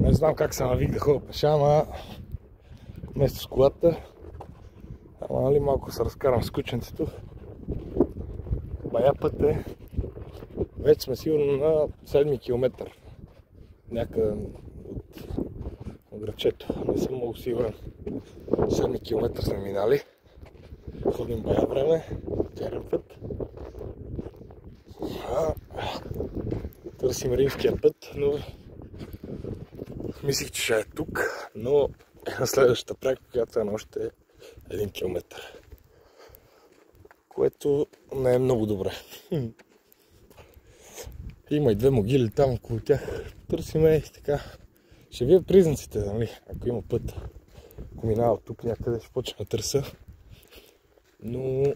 Не знам как се навик да ходя пеша, ама вместо с колата. Ама нали малко се разкарам с кученцето. Бая път е. Вече сме сигурно на 7 км. Някъде от градчето. Не съм много сигурен. 7 км сме минали. Ходим бая време. Черен път. Търсим римския път, но мислих, че ще е тук, но е на следващата пряка, която е на още 1 км. Което не е много добре. Има и 2 могили там около тях. Търсиме и така. Ще видя признаците, нали? Ако има път. Ако минава тук някъде, ще почна да търся. Но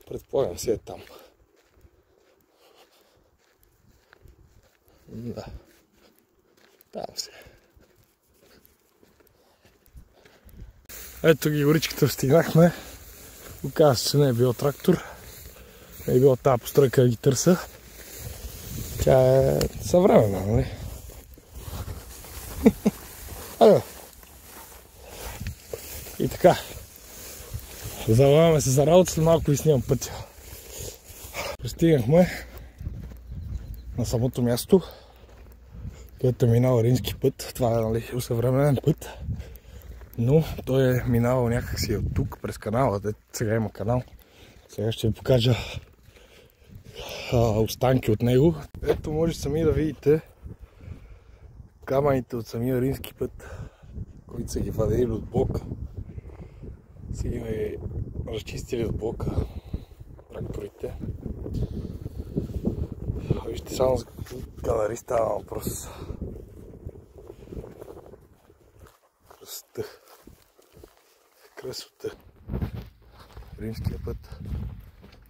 предполагам си е там. Да. Там си. Ето ги горичката стигнахме. Оказва се, че не е бил трактор. Не е била тази постройка да ги търся. Тя е съвременна, нали? И така. Забавяме се за работа, след малко и снимам пътя. Пристигнахме на самото място, където е минал римски път. Това е, нали, усъвременен път. Но той е минавал някакси от тук, през канала. Сега има канал. Сега ще ви покажа останки от него. Ето може сами да видите камъните от самия римски път, които са ги вадили от блока. Са ги разчистили от блока тракторите. Вижте само за галери става въпрос. Красота. Римския път,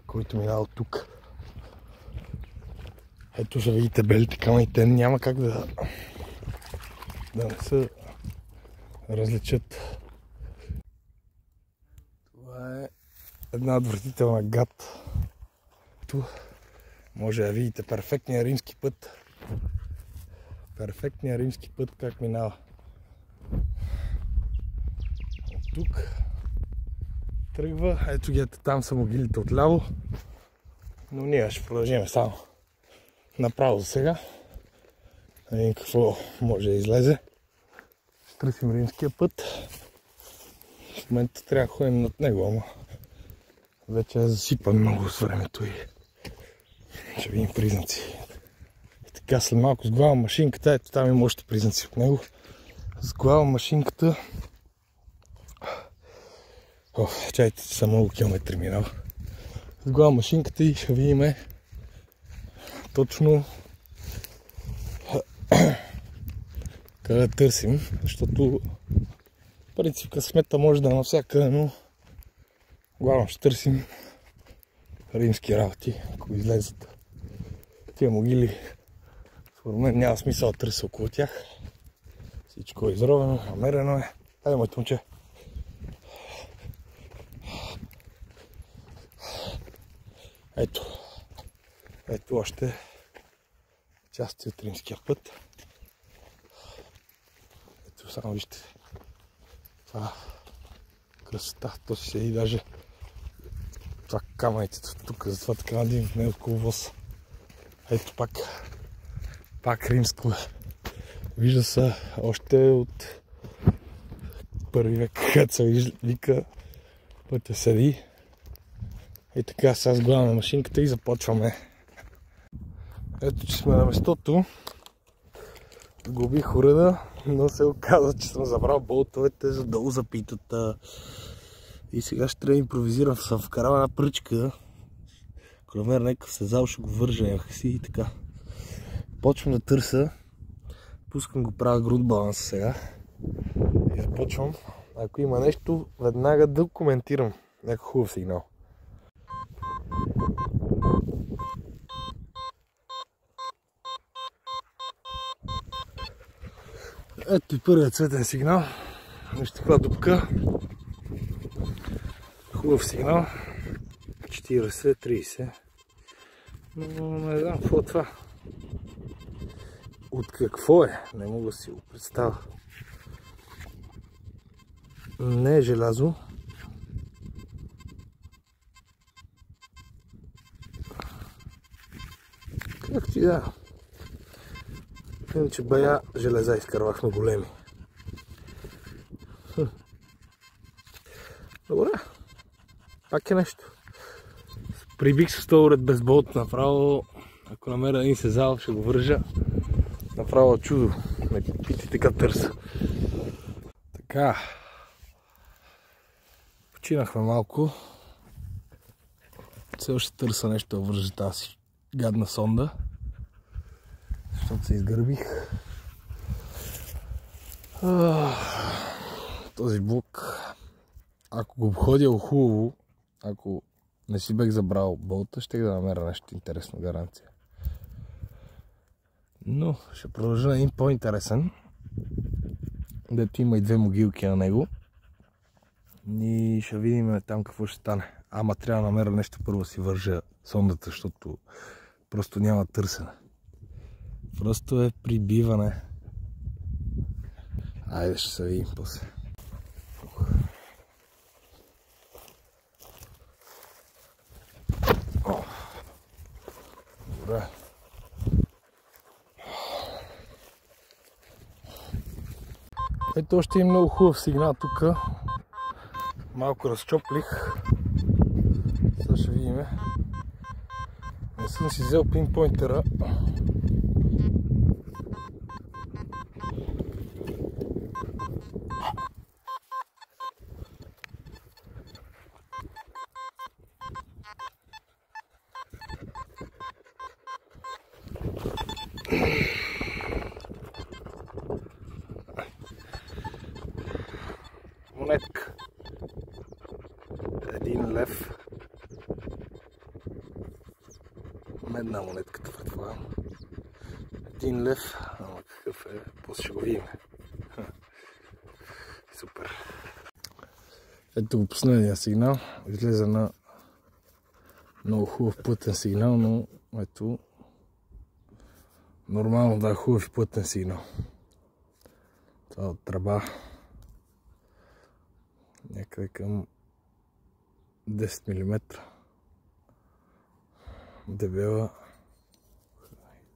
който минава от тук. Ето ще видите белите камъни, те няма как да не се различат. Това е една отвратителна гад. Ту може да видите перфектния римски път. Перфектния римски път как минава. От тук тръгва. Ето ги, там са могилите отляво. Но ние ще продължим само направо за сега. Да видим какво може да излезе. Ще търсим римския път. В момента трябва да ходим над него, ама вече е засипан много с времето и ще видим признаци. И така след малко сглавам машинката, ето там има още признаци от него. Сглавам машинката. Чайте, че са много километри минава. Сглавам машинката и ще видим точно къде търсим, защото в принцип късмета може да е навсякъде, но главно ще търсим римски работи, ако излезат тия могили. Според мен няма смисъл да търся около тях. Всичко е изровено, намерено е. Айде, моето момче. Ето още части от римския път. Ето само вижте. Това красота, то си седи даже това камъните тук, затова така надим не около воз. Ето пак римско. Вижда се още от първи век, когато се вика пътя седи. И така сега сглавяме машинката и започваме. Ето, че сме на местото. Губих уреда, но се оказа, че съм забрал болтовете за долу за питата. И сега ще трябва да импровизирам. Съм вкарал една пръчка. Ако намеря някакъв сезал, ще го вържа някакси и така. Почвам да търся. Пускам го, правя груд баланс сега. И започвам. Ако има нещо, веднага да коментирам. Някакъв хубав сигнал. Ето и първият цветен сигнал. Вижте каква дупка. Хубав сигнал. 40, 30. Но не знам какво е това. От какво е? Не мога да си го представя. Не е желязо. Както и да. Иначе бая железа изкарвахме големи. Добре. Пак е нещо. Прибих с този уред без болт направо. Ако намеря един сезал, ще го вържа. Направо чудо. Ме питайте как търса. Така. Починахме малко. Все още търса нещо да вържа тази гадна сонда. Защото се изгърбих. Този блок, ако го обходя хубаво, ако не си бех забрал болта, ще да намеря нещо интересно, гаранция. Но ще продължа на един по-интересен, дето има и две могилки на него. И ще видим там какво ще стане. Ама трябва да намеря нещо първо да си вържа сондата, защото просто няма търсене. Просто е прибиване. Айде ще се видим после. Добре. Ето още е много хубав сигнал тук. Малко разчоплих. Сега ще видим. Не съм си взел пинпойнтера. Монетка. 1 лев. Медна монетката, предполагам. 1 лев. Ама какъв е? После ще го видим. Супер. Ето го последния сигнал. Излезе на много хубав плътен сигнал, но ето нормално да е хубав и плътен сигнал. Това от тръба. Някъде към 10 мм. Дебела.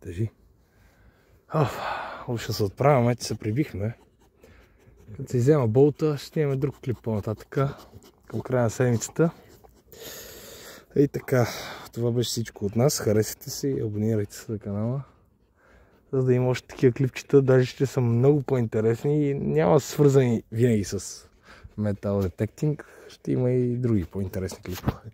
Тежи. Ще се отправяме, че се прибихме. Като се иззема болта, ще имаме друг клип по-нататък. Към края на седмицата. И така, това беше всичко от нас. Харесайте си, абонирайте се на канала. За да има още такива клипчета, даже ще са много по-интересни и няма свързани винаги с метал детектинг. Ще има и други по-интересни клипове.